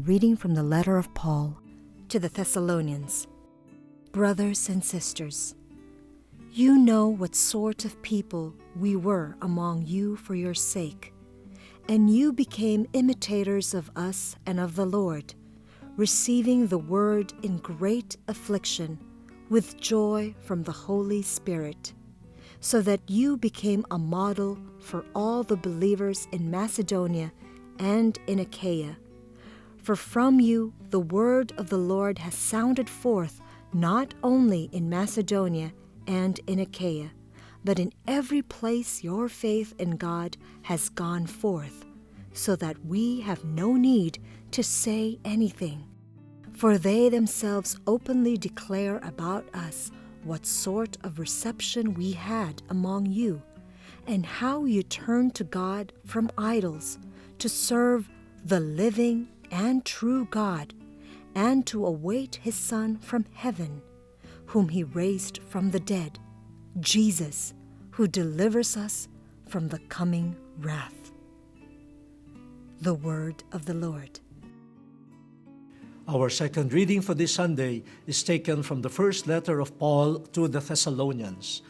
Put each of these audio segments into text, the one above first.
reading from the letter of Paul to the Thessalonians. Brothers and sisters, you know what sort of people we were among you for your sake, and you became imitators of us and of the Lord, receiving the word in great affliction with joy from the Holy Spirit, so that you became a model for all the believers in Macedonia and in Achaia. For from you the word of the Lord has sounded forth not only in Macedonia and in Achaia, but in every place your faith in God has gone forth, so that we have no need to say anything. For they themselves openly declare about us what sort of reception we had among you, and how you turned to God from idols to serve the living and true God, and to await His Son from heaven, whom He raised from the dead, Jesus, who delivers us from the coming wrath. The word of the Lord. Our second reading for this Sunday is taken from the first letter of Paul to the Thessalonians.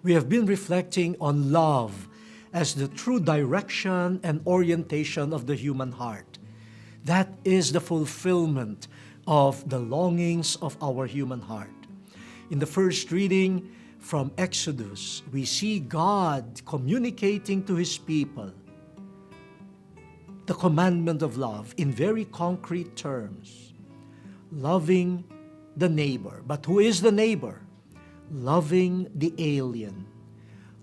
We have been reflecting on love as the true direction and orientation of the human heart. That is the fulfillment of the longings of our human heart. In the first reading from Exodus, we see God communicating to His people the commandment of love in very concrete terms. Loving the neighbor. But who is the neighbor? Loving the alien,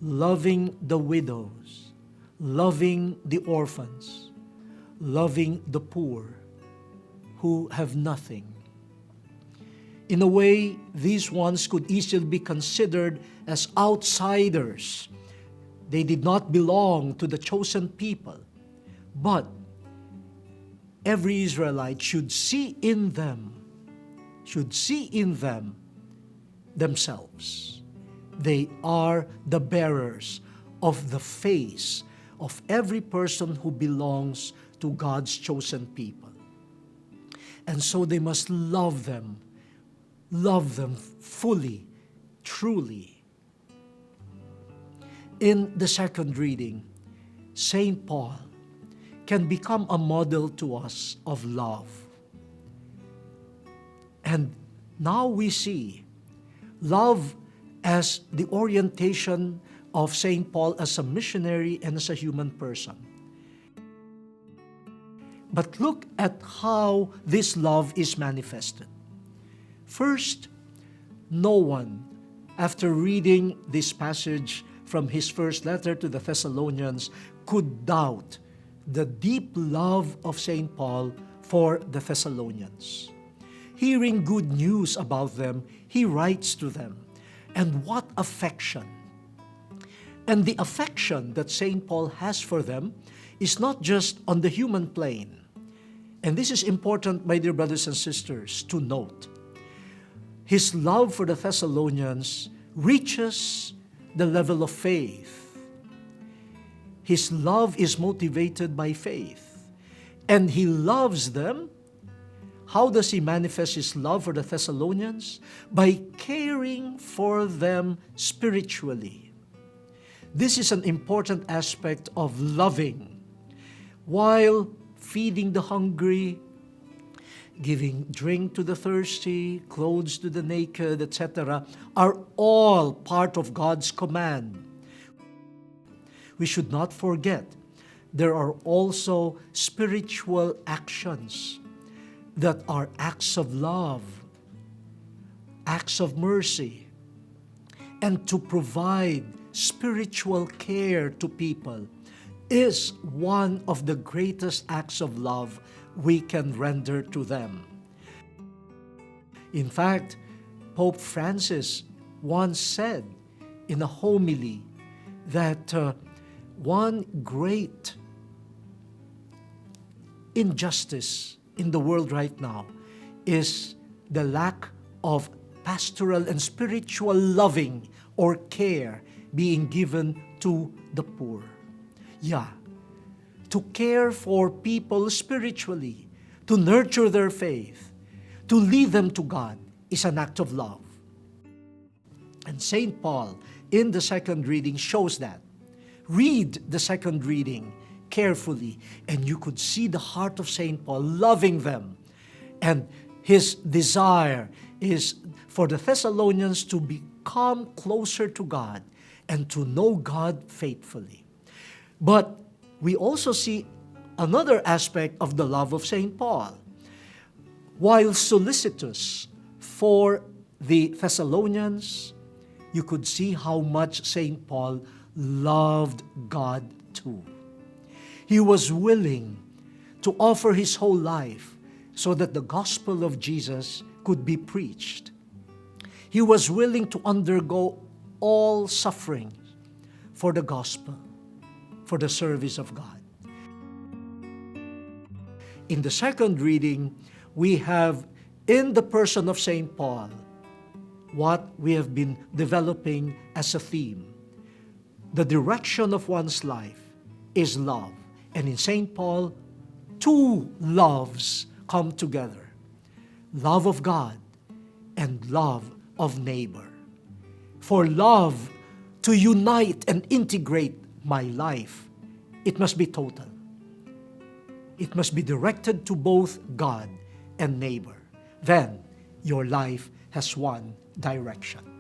loving the widows, loving the orphans, loving the poor who have nothing. In a way, these ones could easily be considered as outsiders. They did not belong to the chosen people. But every Israelite should see in them themselves. They are the bearers of the face of every person who belongs to God's chosen people. And so they must love them fully, truly. In the second reading, St. Paul can become a model to us of love. And now we see love as the orientation of St. Paul as a missionary and as a human person. But look at how this love is manifested. First, no one, after reading this passage from his first letter to the Thessalonians, could doubt the deep love of St. Paul for the Thessalonians. Hearing good news about them, he writes to them. And what affection! And the affection that St. Paul has for them is not just on the human plane. And this is important, my dear brothers and sisters, to note. His love for the Thessalonians reaches the level of faith. His love is motivated by faith. And he loves them. How does he manifest his love for the Thessalonians? By caring for them spiritually. This is an important aspect of loving. While feeding the hungry, giving drink to the thirsty, clothes to the naked, etc., are all part of God's command. We should not forget there are also spiritual actions that are acts of love, acts of mercy, and to provide spiritual care to people is one of the greatest acts of love we can render to them. In fact, Pope Francis once said in a homily that one great injustice in the world right now is the lack of pastoral and spiritual loving or care being given to the poor. Yeah, to care for people spiritually, to nurture their faith, to lead them to God, is an act of love. And St. Paul, in the second reading, shows that. Read the second reading carefully, and you could see the heart of St. Paul loving them. And his desire is for the Thessalonians to become closer to God and to know God faithfully. But we also see another aspect of the love of St. Paul. While solicitous for the Thessalonians, you could see how much St. Paul loved God too. He was willing to offer his whole life so that the gospel of Jesus could be preached. He was willing to undergo all suffering for the gospel, for the service of God. In the second reading, we have in the person of St. Paul what we have been developing as a theme. The direction of one's life is love. And in St. Paul, two loves come together. Love of God and love of neighbor. For love to unite and integrate my life, it must be total. It must be directed to both God and neighbor. Then your life has one direction.